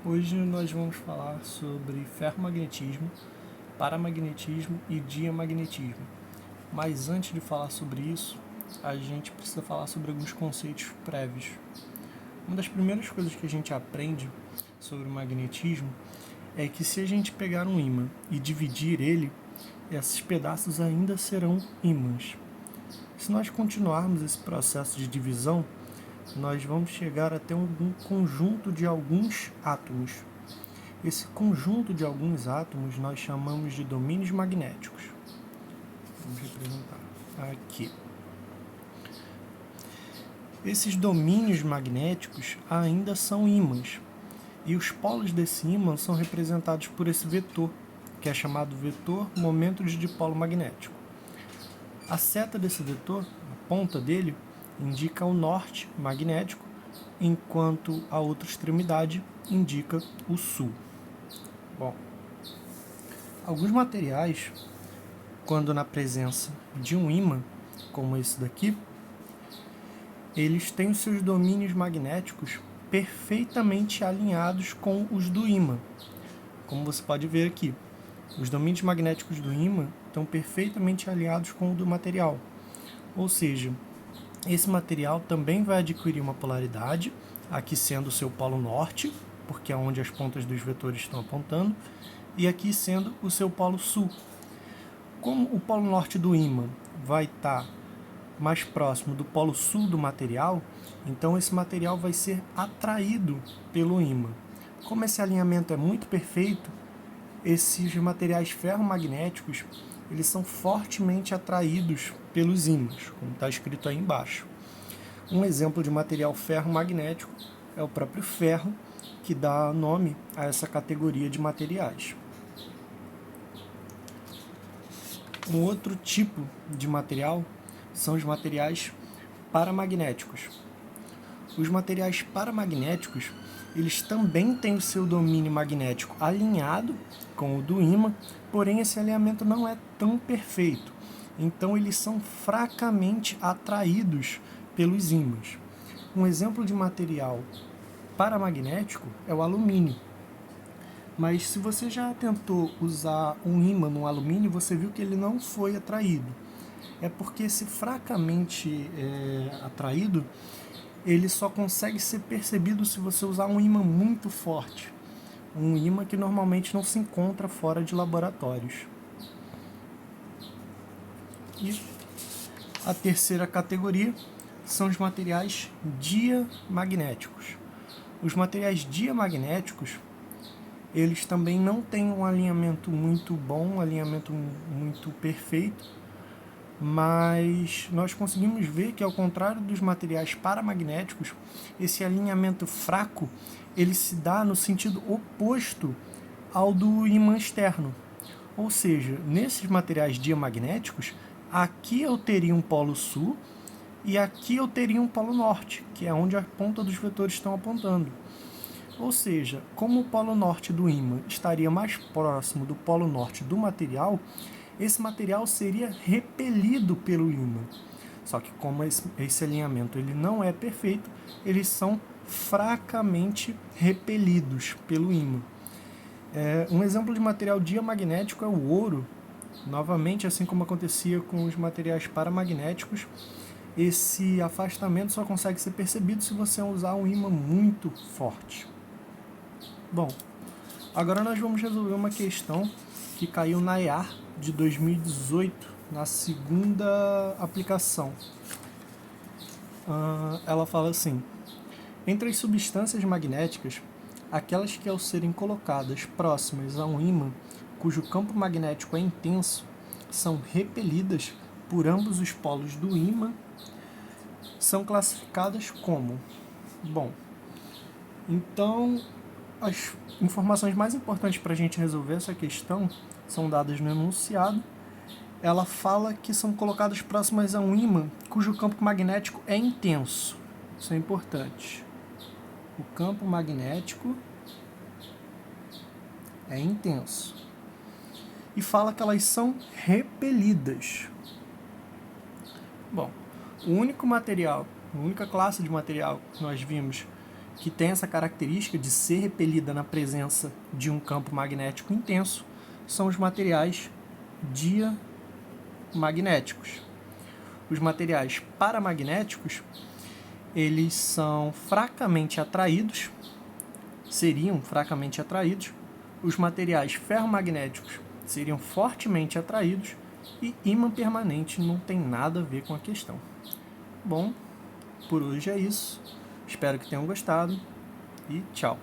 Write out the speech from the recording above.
Hoje nós vamos falar sobre ferromagnetismo, paramagnetismo e diamagnetismo. Mas antes de falar sobre isso, a gente precisa falar sobre alguns conceitos prévios. Uma das primeiras coisas que a gente aprende sobre o magnetismo é que se a gente pegar um ímã e dividir ele, esses pedaços ainda serão ímãs. Se nós continuarmos esse processo de divisão, nós vamos chegar até um conjunto de alguns átomos. Esse conjunto de alguns átomos nós chamamos de domínios magnéticos. Vamos representar aqui. Esses domínios magnéticos ainda são ímãs, e os polos desse ímã são representados por esse vetor, que é chamado vetor momento de dipolo magnético. A seta desse vetor, a ponta dele, indica o norte magnético, enquanto a outra extremidade indica o sul. Bom, alguns materiais, quando na presença de um ímã, como esse daqui, eles têm os seus domínios magnéticos perfeitamente alinhados com os do ímã. Como você pode ver aqui, os domínios magnéticos do ímã estão perfeitamente alinhados com o do material. Ou seja, esse material também vai adquirir uma polaridade, aqui sendo o seu polo norte, porque é onde as pontas dos vetores estão apontando, e aqui sendo o seu polo sul. Como o polo norte do ímã vai estar mais próximo do polo sul do material, então esse material vai ser atraído pelo ímã. Como esse alinhamento é muito perfeito, esses materiais ferromagnéticos eles são fortemente atraídos pelos ímãs, como está escrito aí embaixo. Um exemplo de material ferromagnético é o próprio ferro, que dá nome a essa categoria de materiais. Um outro tipo de material são os materiais paramagnéticos. Os materiais paramagnéticos, eles também têm o seu domínio magnético alinhado com o do ímã, porém esse alinhamento não é tão perfeito. Então eles são fracamente atraídos pelos ímãs. Um exemplo de material paramagnético é o alumínio. Mas se você já tentou usar um ímã no alumínio, você viu que ele não foi atraído. É porque esse fracamente atraído, ele só consegue ser percebido se você usar um ímã muito forte. Um ímã que normalmente não se encontra fora de laboratórios. E a terceira categoria são os materiais diamagnéticos. Os materiais diamagnéticos, eles também não têm um alinhamento muito bom, um alinhamento muito perfeito, mas nós conseguimos ver que, ao contrário dos materiais paramagnéticos, esse alinhamento fraco ele se dá no sentido oposto ao do ímã externo. Ou seja, nesses materiais diamagnéticos, aqui eu teria um polo sul e aqui eu teria um polo norte, que é onde a ponta dos vetores estão apontando. Ou seja, como o polo norte do ímã estaria mais próximo do polo norte do material, esse material seria repelido pelo ímã. Só que como esse alinhamento ele não é perfeito, eles são fracamente repelidos pelo ímã. Um exemplo de material diamagnético é o ouro. Novamente, assim como acontecia com os materiais paramagnéticos, esse afastamento só consegue ser percebido se você usar um ímã muito forte. Bom, agora nós vamos resolver uma questão que caiu na EAR de 2018, na segunda aplicação. Ela fala assim: entre as substâncias magnéticas, aquelas que ao serem colocadas próximas a um ímã cujo campo magnético é intenso, são repelidas por ambos os polos do ímã, são classificadas como... Bom, então as informações mais importantes para a gente resolver essa questão são dadas no enunciado. Ela fala que são colocadas próximas a um ímã cujo campo magnético é intenso. Isso é importante. O campo magnético é intenso. E fala que elas são repelidas. Bom, a única classe de material que nós vimos que tem essa característica de ser repelida na presença de um campo magnético intenso são os materiais diamagnéticos. Os materiais paramagnéticos, eles são fracamente atraídos, seriam fracamente atraídos. Os materiais ferromagnéticos seriam fortemente atraídos e ímã permanente não tem nada a ver com a questão. Bom, por hoje é isso. Espero que tenham gostado e tchau.